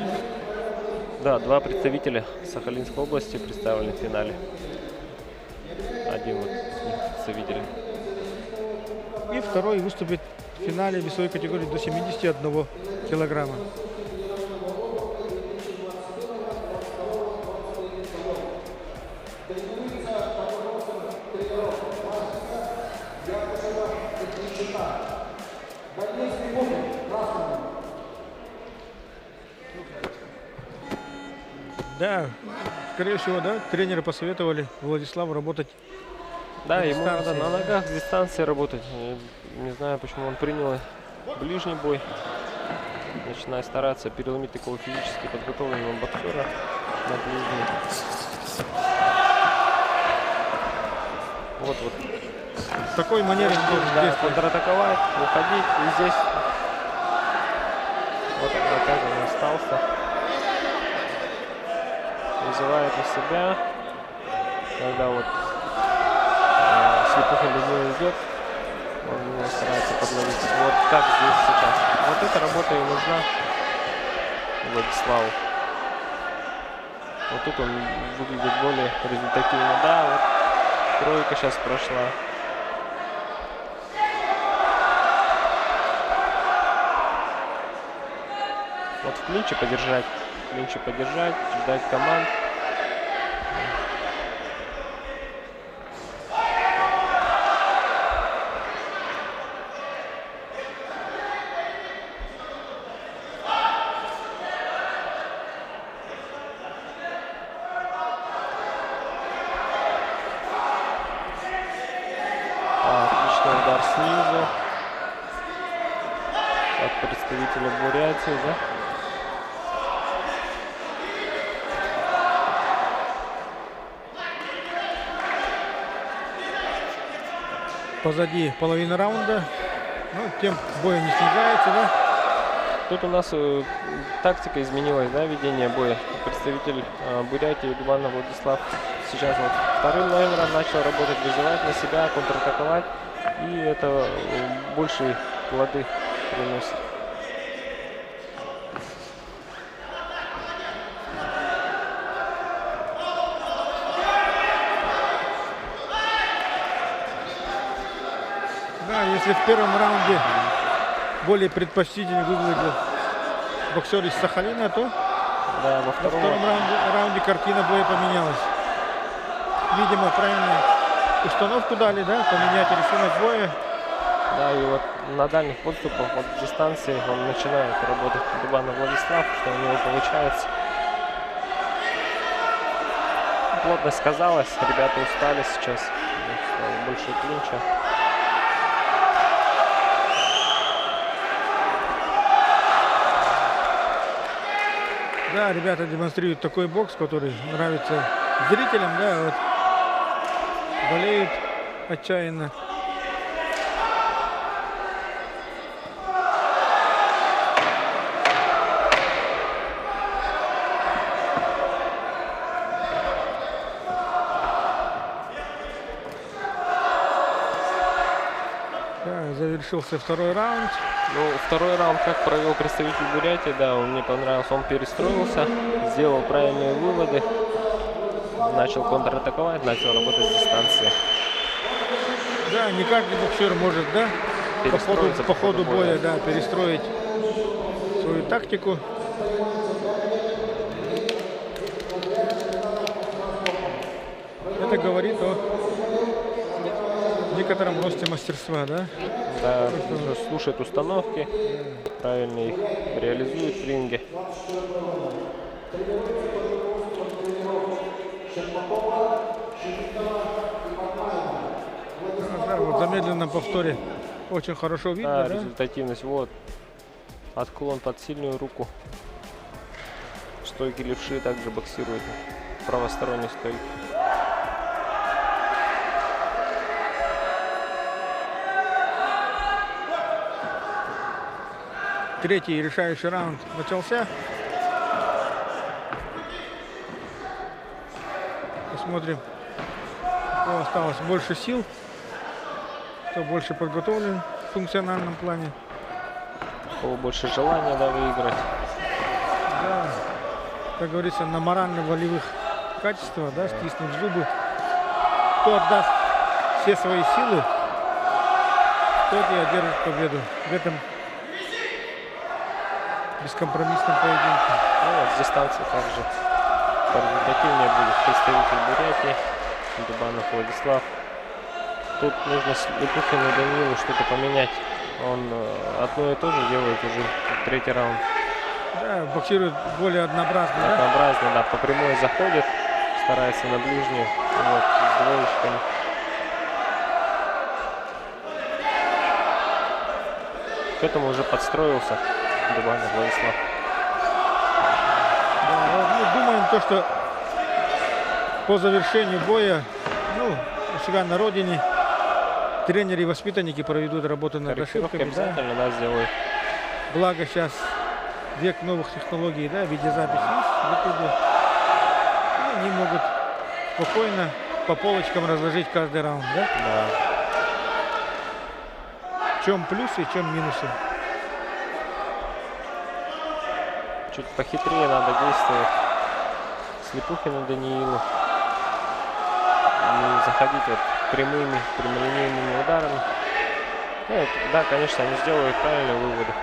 Да, два представителя Сахалинской области представлены в финале. Один вот из них представитель. И второй выступит в финале весовой категории до 71 килограмма. Да, скорее всего, да, тренеры посоветовали Владиславу работать. Да, На ему надо дистанции. на ногах с дистанции работать. И не знаю, почему он принял ближний бой. Начинает стараться переломить такого физически подготовленного боксера на ближний. Вот. В такой манере он должен Да, действовать. контратаковать, уходить. И здесь вот он опять он остался. Вызывает на себя. Когда вот Слепухин до него идет, он его старается подловить. Вот как здесь сейчас. Вот эта работа и нужна Владиславу. Вот тут он выглядит более результативно. Да, вот тройка сейчас прошла. Вот в клинче подержать, ждать команд. Отличный удар снизу от представителя Бурятии, да? Позади половина раунда. Ну, темп боя не снижается, да? Тут у нас тактика изменилась, да, ведение боя. Представитель Бурятии Дубанов Владислав сейчас вот вторым номером начал работать, вызывать на себя, контратаковать. И это большие плоды приносит. Да, если в первом раунде более предпочтительно выглядел боксер из Сахалина, то Да, во во втором втором раунде картина боя поменялась. Видимо, правильно установку дали, да, поменять рисунок боя. Да, и вот на дальних подступах, вот с дистанции он начинает работать Дубанов Владислав, что у него получается. Плотность сказалась, ребята устали сейчас, стало больше клинча. Да, ребята демонстрируют такой бокс, который нравится зрителям, да, вот болеют отчаянно. Да, завершился второй раунд. Ну, второй раунд как провел представитель Бурятии, да, он мне понравился, он перестроился, сделал правильные выводы, начал контратаковать, начал работать с дистанции. Да, не каждый боксер может, да, Перестроиться по ходу боя, да, перестроить свою тактику. Это говорит о некотором росте мастерства, да? Да, уже слушает установки, правильно их реализует в ринге. Да, вот в замедленном повторе очень хорошо видно, Да, да? результативность, вот. Отклон под сильную руку. Стойки левши также боксирует. Правосторонний стойк. Третий решающий раунд начался. Посмотрим, у кого осталось больше сил, кто больше подготовлен в функциональном плане. У кого больше желания, да, выиграть. Да, как говорится, на морально-волевых качествах, да, стиснув зубы. Кто отдаст все свои силы, тот и одержит победу в этом бескомпромиссном поединке. Ну вот с дистанции также порезультативнее будет представитель Бурятии Дубанов Владислав. Тут нужно Слепухину Данилу что-то поменять. Он одно и то же делает уже третий раунд. Да, боксирует более однообразно, да? Однообразно, да, по прямой заходит, старается на ближнюю, вот, с двоечками. К этому уже подстроился Дубанов Владислав. Да, ну, думаем то, что по завершению боя, ну, у себя на родине тренеры и воспитанники проведут работу над Корректировки ошибками, да? обязательно, да, сделают. Благо сейчас век новых технологий, да, видеозапись есть в Ютубе. И они могут спокойно по полочкам разложить каждый раунд, да? Да. В чем плюсы, в чем минусы. Чуть похитрее надо действовать. Слепухину Даниилу. Не заходить вот прямыми, прямолинейными ударами. Ну, да, конечно, они сделают правильные выводы.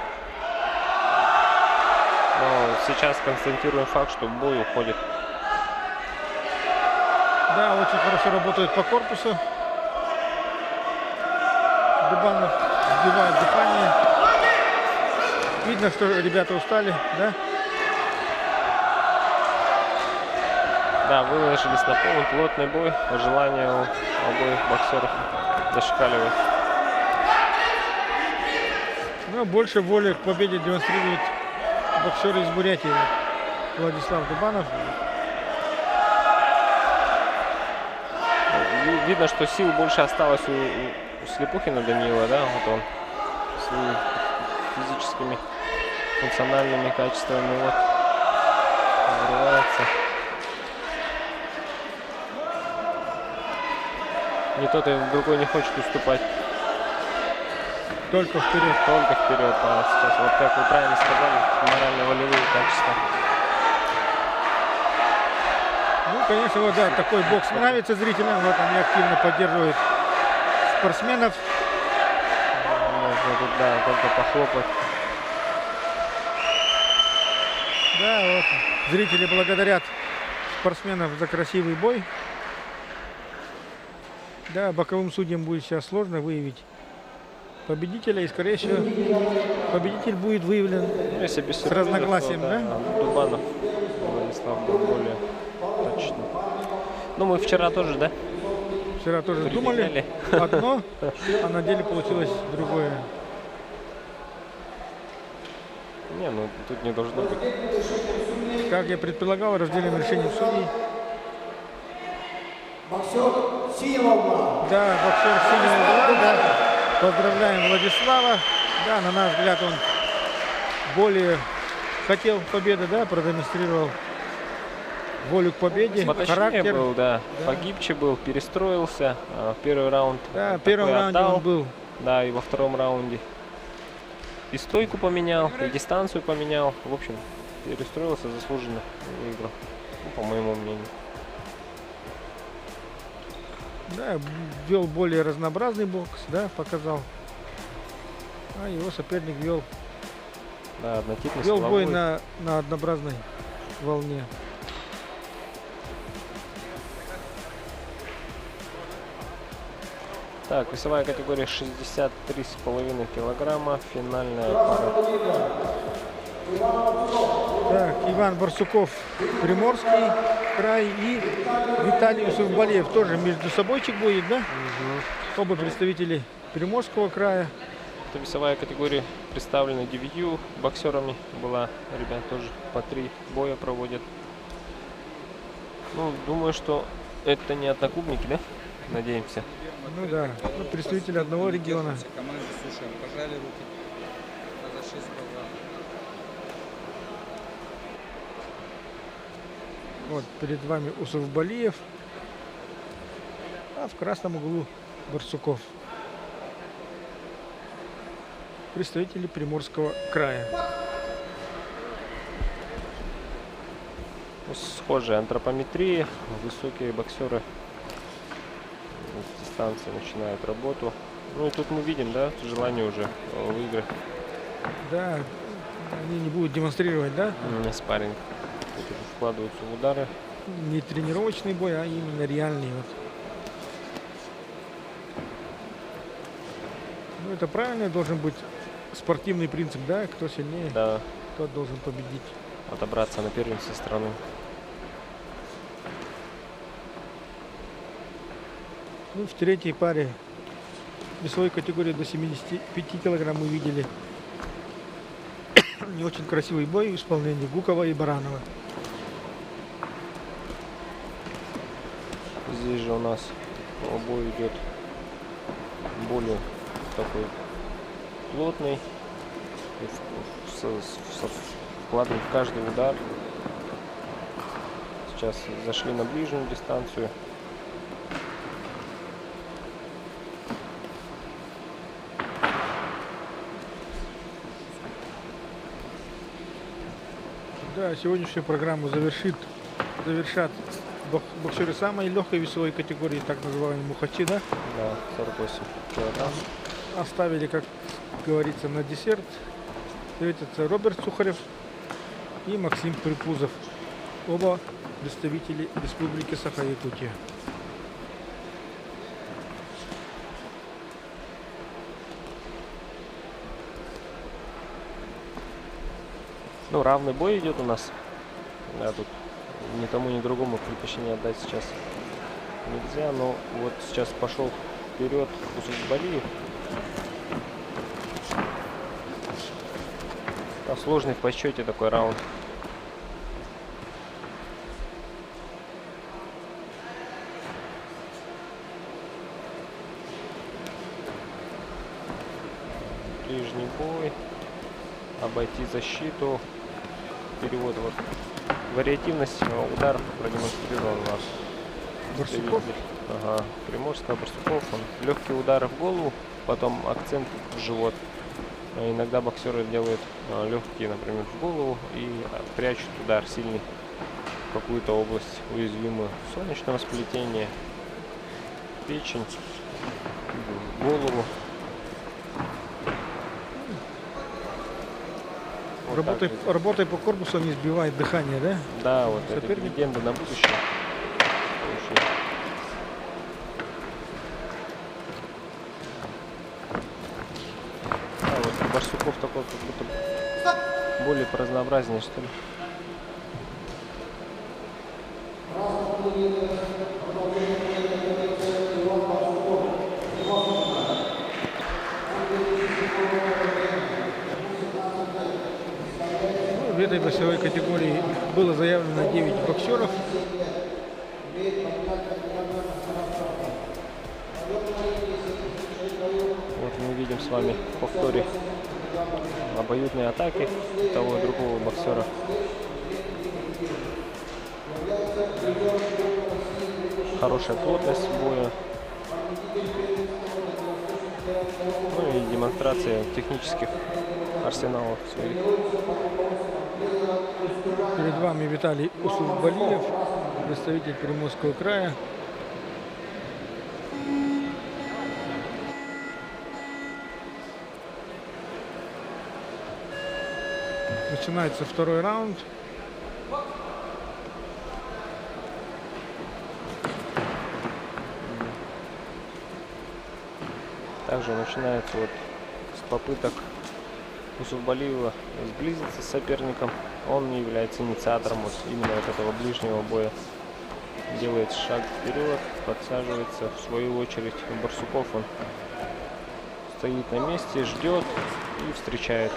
Но сейчас констатируем факт, что бой уходит. Да, очень хорошо работают по корпусу. Дубанов сбивает дыхание. Видно, что ребята устали, да? Да, выложились на полный плотный бой. Желание у обоих боксеров зашкаливает. Но больше воли к победе демонстрирует боксер из Бурятии Владислав Дубанов. Видно, что сил больше осталось у Слепухина Даниила, да? Вот он своими физическими, функциональными качествами вот взрывается. Ни тот и другой не хочет уступать. Только вперед. Только вперед. А сейчас, вот как вы правильно сказали, морально-волевые качества. Ну, конечно, вот, да, такой бокс нравится зрителям. Вот они активно поддерживают спортсменов. Можно тут, да, только похлопать. Да, вот зрители благодарят спортсменов за красивый бой. Да, боковым судьям будет сейчас сложно выявить победителя, и, скорее всего, победитель будет выявлен Ну, если без с сюрпризов, разногласием, то, да? Дубанов Владислав был более точно. Ну, мы вчера тоже, да? Вчера тоже думали Предъявляли. одно, а на деле получилось другое. Не, ну тут не должно быть. Как я предполагал, разделим решением судей. Боксер синего угла. Да, боксер синего угла, да. Поздравляем Владислава. Да, на наш взгляд, он более хотел победы, да, продемонстрировал волю к победе, Поточнее характер. был, да. Да. Погибче был, перестроился. Первый раунд Да, в первом такой раунде отдал. он был. Да, и во втором раунде и стойку поменял, и дистанцию поменял. В общем, перестроился, заслуженно выиграл, ну, по моему мнению. Да, вел более разнообразный бокс, да, показал. А его соперник вел Да, однотипный бой силовой. на однообразной волне. Так, весовая категория 63,5 килограмма. Финальная пара. Так, Иван Барсуков, Приморский край, и Виталий Усурбалиев тоже между собойчик будет, да? Оба представители Приморского края. Это весовая категория представлена 9 боксерами. Была, ребят, тоже по 3 боя проводят. Ну, думаю, что это не одноклубники, да? Надеемся. Ну да, ну, представители одного региона. Команды, слушаем, пожали руки, разошлись глаза. Вот перед вами Усурбалиев, а в красном углу Барсуков. Представители Приморского края. Ну, схожая антропометрия. Высокие боксеры с дистанции начинают работу. Ну и тут мы видим, да, желание уже выиграть. Да, они не будут демонстрировать, да? Спарринг. Тут уже вкладываются в удары. Не тренировочный бой, а именно реальный. Вот. Ну, это правильно, должен быть спортивный принцип, да, кто сильнее. Да. кто должен победить. отобраться на первенство страны. Ну, в третьей паре весовой категории до 75 килограмм мы видели не очень красивый бой в исполнении Гукова и Баранова. Здесь же у нас бой идет более такой плотный, и вкладываем в каждый удар. Сейчас зашли на ближнюю дистанцию. Да, сегодняшнюю программу завершат боксеры самой легкой весовой категории, так называемые мухачи, да? Да, 48 килограмм. Оставили, как говорится, на десерт. Встретятся Роберт Сухарев и Максим Припузов. Оба представители Республики Саха-Якутия. Ну, равный бой идет у нас. Да, тут ни тому, ни другому предпочтение отдать сейчас нельзя. Но вот сейчас пошел вперед Усугбалиев. Да, сложный в подсчете такой раунд. Ближний бой. Обойти защиту. Перевод. Вот. Вариативность ударов продемонстрировал у нас. Барсуков. Ага. Приморская, Барсуков. Легкие удары в голову, потом акцент в живот. Иногда боксеры делают легкие, например, в голову и прячут удар сильный в какую-то область уязвимую. Солнечного сплетения, печень, голову. Вот Работой по корпусу не сбивает дыхание, да? Да, вот это Соперник. легенда на будущее. Очень. А вот Барсуков такой как будто более разнообразнее, что ли. В этой весовой категории было заявлено 9 боксеров. Вот мы видим с вами в повторе обоюдные атаки того и другого боксера. Хорошая плотность боя. Ну и демонстрация технических арсеналов своих. Перед вами Виталий Усугбалиев, представитель Приморского края. Начинается второй раунд. Также начинается вот с попыток Усугбалиева сблизиться с соперником. Он является инициатором вот именно вот этого ближнего боя. Делает шаг вперед, подсаживается. В свою очередь Барсуков, он стоит на месте, ждет и встречает.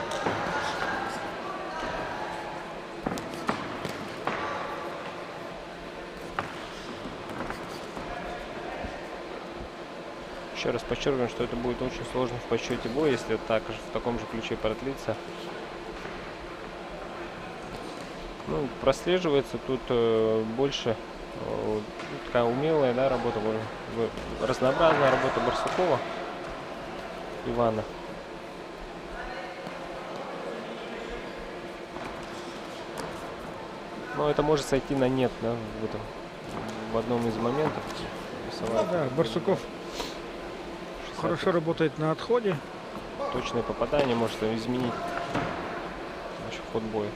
Еще раз подчеркиваем, что это будет очень сложно в подсчете боя, если так же в таком же ключе продлится. Ну, прослеживается тут больше такая умелая, да, работа, разнообразная работа Барсукова Ивана. Но это может сойти на нет, да, в одном из моментов. Да, Барсуков хорошо работает на отходе. Точное попадание может изменить наш ход боя.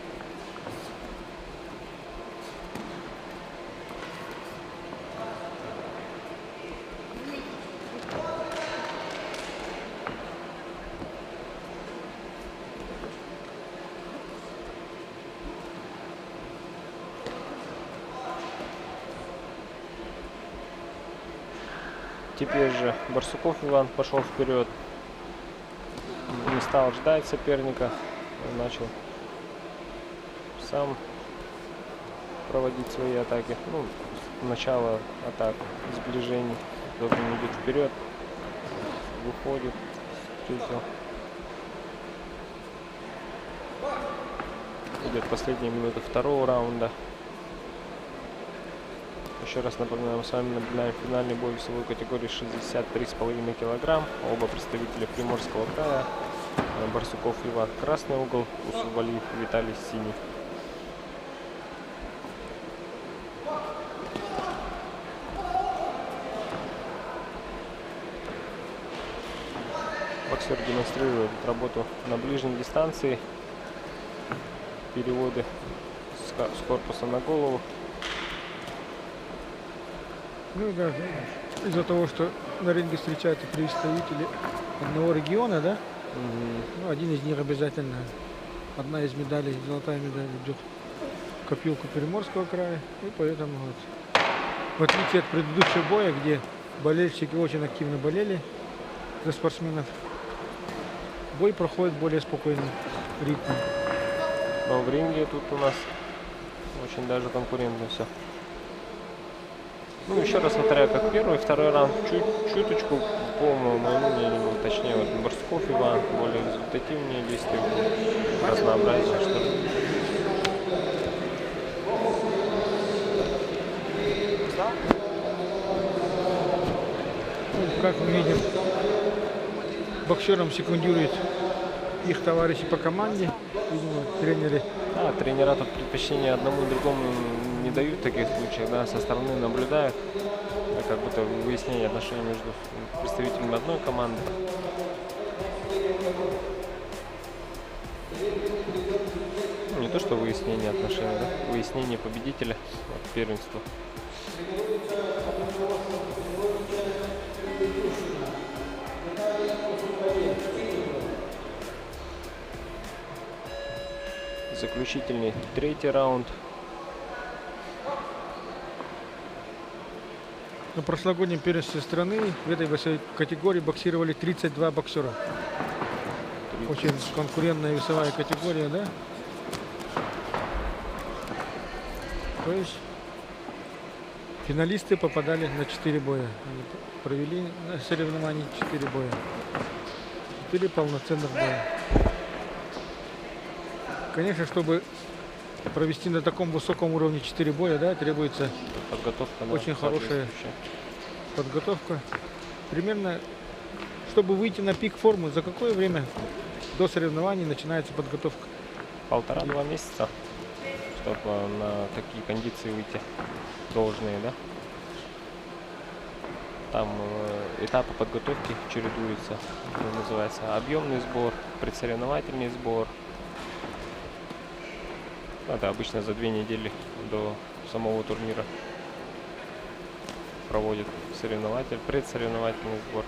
Теперь же Барсуков Иван пошел вперед. Не стал ждать соперника. Начал сам проводить свои атаки. Ну, начало атак, сближений. Добрый идет вперед. Выходит. Встретил. Идет последняя минута второго раунда. Еще раз напоминаю, мы с вами наблюдаем финальный бой весовой категории 63,5 килограмм. Оба представителя Приморского края. Барсуков Иван красный угол, Усубалиев Виталий синий. Боксер демонстрирует работу на ближней дистанции. Переводы с корпуса на голову. Ну да, из-за того, что на ринге встречаются представители одного региона, да? Ну, один из них обязательно, одна из медалей, золотая медаль идет в копилку Приморского края. И поэтому вот, в отличие от предыдущего боя, где болельщики очень активно болели за спортсменов, бой проходит в более спокойном ритме. Но в ринге тут у нас очень даже конкурентно все. Ну, еще раз повторяю, как первый, второй раунд чуточку, по моему мнению, точнее, вот Барсуков Иван более результативнее действует, разнообразнее, что ли. Ну, как мы видим, боксерам секундирует их товарищи по команде, видимо, тренеры. Да, тренера тут предпочтения одному и другому не дают в таких случаях, да, со стороны наблюдают, как будто выяснение отношений между представителями одной команды. Ну, не то, что выяснение отношений, да, выяснение победителя от первенства. Заключительный третий раунд. На прошлогоднем первенстве страны в этой весовой категории боксировали 32 боксера. Очень конкурентная весовая категория, да? То есть финалисты попадали на 4 боя. Они провели на соревновании 4 боя. 4 полноценных боя. Конечно, чтобы провести на таком высоком уровне 4 боя, да, требуется Подготовка, да, очень хорошая подготовка. Примерно, чтобы выйти на пик формы, за какое время до соревнований начинается подготовка? 1,5-2 месяца, чтобы на такие кондиции выйти должные, да? Там этапы подготовки чередуются, называется объемный сбор, предсоревновательный сбор. Это обычно за 2 недели до самого турнира проводит предсоревновательный сбор.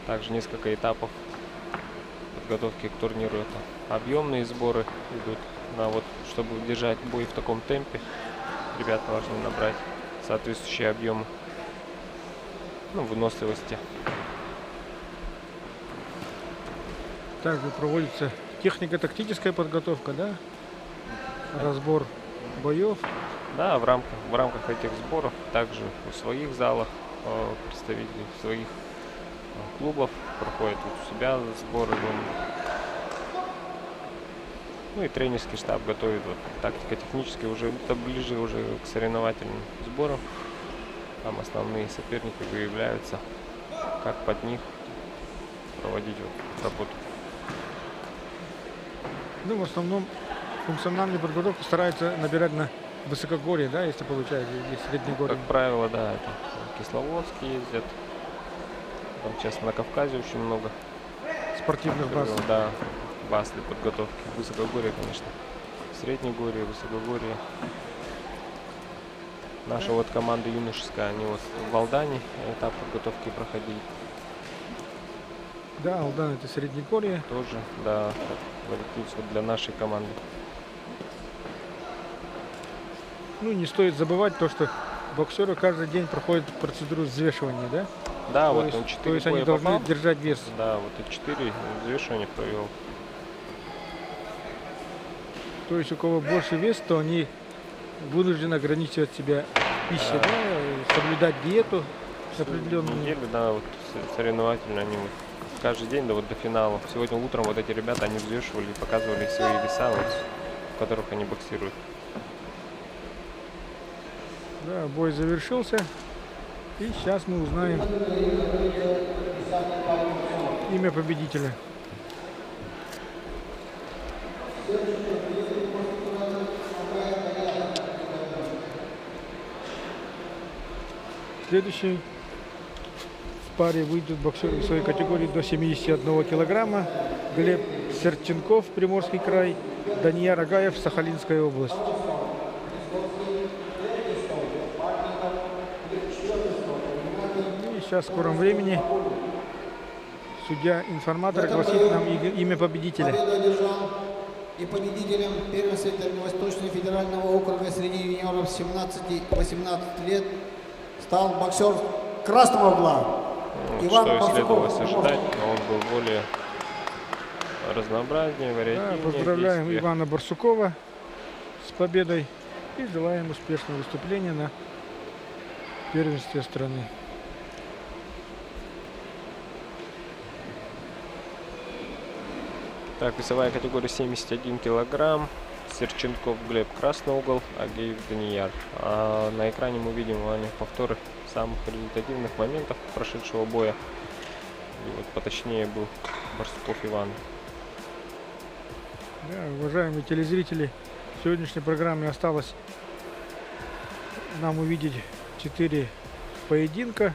Также несколько этапов подготовки к турниру. Это объемные сборы идут на вот, чтобы держать бой в таком темпе, ребята должны набрать соответствующие объемы, ну, выносливости. Также проводится технико-тактическая подготовка, да? Разбор боев. Да, в рамках этих сборов также в своих залах представители своих клубов проходят вот у себя сборы. Ну и тренерский штаб готовит вот, тактико-технически уже, это ближе уже к соревновательным сборам. Там основные соперники выявляются, как под них проводить вот работу. Ну, в основном функциональную подготовку стараются набирать на высокогорье, да, если получается, или среднегорье. Как правило, да, это Кисловодск ездят. Там сейчас на Кавказе очень много Спортивных баз. Да, баз для подготовки. Высокогорье, конечно. Среднегорье, высокогорье. Наша вот команда юношеская, они вот в Алдане этап подготовки проходили. Да, Алдан это среднегорье. Тоже, да, вот для нашей команды. Ну, не стоит забывать то, что боксеры каждый день проходят процедуру взвешивания, да? Да, То вот есть- он то 4 есть они боя должны попал. держать вес. Да, вот и 4 взвешивания провел. То есть у кого больше вес, то они вынуждены ограничивать себя в пище, да, соблюдать диету определенную. Неделю, да, вот соревновательно они вот каждый день, да, вот до финала. Сегодня утром вот эти ребята, они взвешивали и показывали свои веса, вот, в которых они боксируют. Да, бой завершился. И сейчас мы узнаем имя победителя. Следующий в паре выйдут боксеры в своей категории до 71 килограмма. Глеб Серченков, Приморский край, Данияр Агаев, Сахалинская область. И сейчас в скором времени судья-информатор огласит нам имя победителя. Победу одержал и победителем первенства Дальневосточного федерального округа среди юниоров 17-18 лет стал боксер красного угла Вот, Иван что и следовало Барсуков. ожидать, но он был более разнообразнее, Да, вариативнее. поздравляем действия. Ивана Барсукова с победой и желаем успешного выступления на первенстве страны. Так, весовая категория 71 килограмм. Серченков Глеб, красный угол, Агеев Данияр. А на экране мы видим повторы самых результативных моментов прошедшего боя. И вот поточнее был Барсуков Иван. Да, уважаемые телезрители, в сегодняшней программе осталось нам увидеть 4 поединка.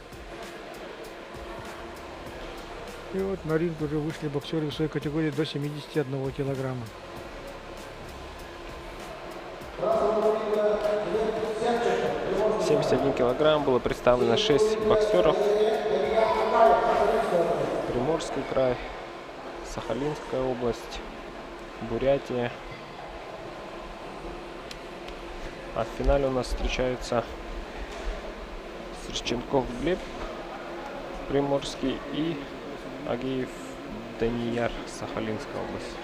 И вот на ринг уже вышли боксеры в своей категории до 71 килограмма. В 71 килограмм было представлено 6 боксеров. Приморский край, Сахалинская область, Бурятия. А в финале у нас встречаются Серченков Глеб, Приморский, и Агеев Данияр, Сахалинская область.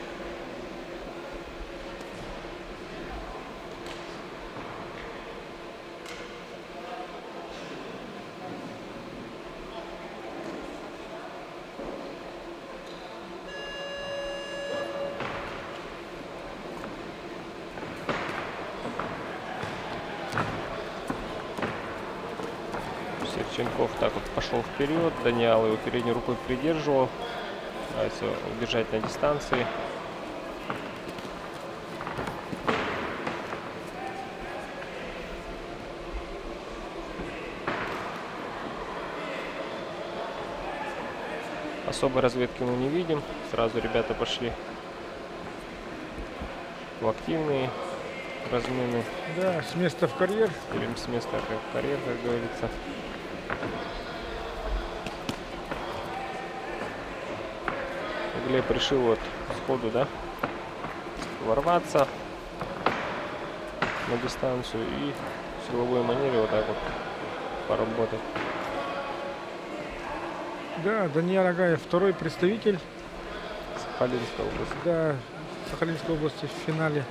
Серченков так вот пошел вперед, Даниал его передней рукой придерживал, пытается удержать на дистанции. Особой разведки мы не видим, сразу ребята пошли в активные размены, Да, с места в карьер. или с места как карьер, как говорится. Глеб решил вот сходу, да, ворваться на дистанцию и в силовой манере вот так вот поработать. Да, Данияр Агаев, второй представитель, Сахалинская область. да, Сахалинской области в финале.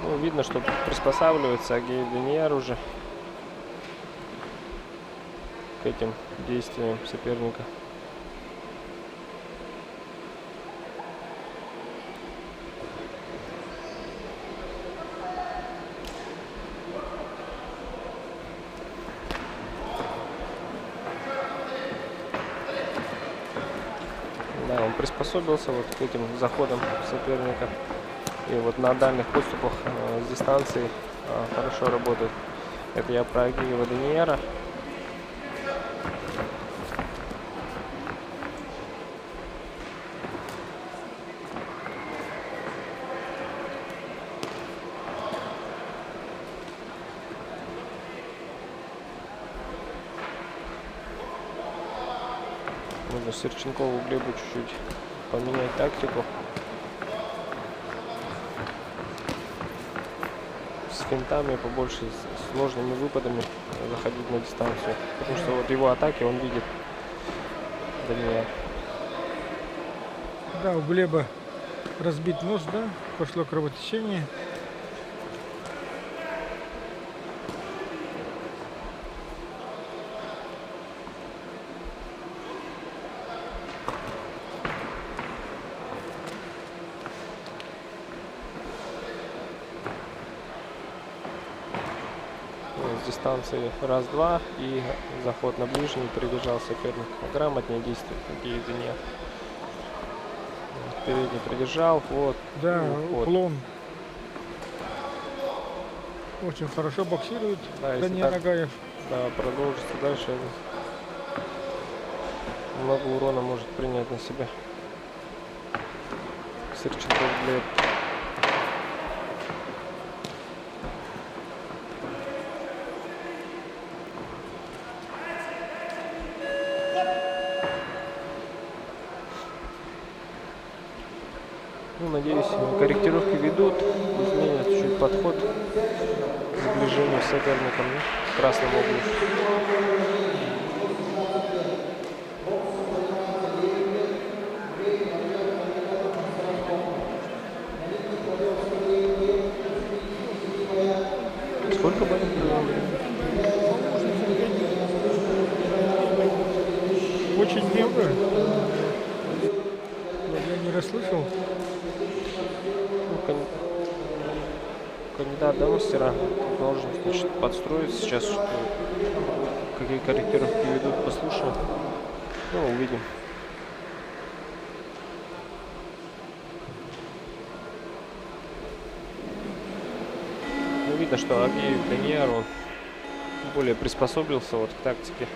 Ну, видно, что приспосабливается Агеев Данияр уже к этим действиям соперника. Да, он приспособился вот к этим заходам соперника. И вот на дальних подступах с дистанции хорошо работает. Это я про Агеева Данияра. Нужно Серченкову Глебу чуть-чуть поменять тактику. финтами, побольше с сложными выпадами заходить на дистанцию. Потому что вот его атаки он видит. Даниил. Да, у Глеба разбит нос, да, пошло кровотечение. С дистанции раз-два и заход на ближний, придержал соперника. Грамотнее действует Даниил. Передний придержал, вот. Да, уход. уклон. Очень хорошо боксирует Да, если Даниил так- Нагаев. Да, продолжится дальше. Много урона может принять на себя. Сырченков Глеб. Ну, надеюсь, корректировки ведут, изменят чуть подход к сближению с соперником, ну, в красном углу. Сколько баллов? Очень много. Я не расслышал. Ну, кандидат, да, мастера должен, значит, подстроить сейчас, что какие корректировки ведут, послушаем. Ну, увидим. Ну, видно, что Агеев Даниил, он более приспособился вот к тактике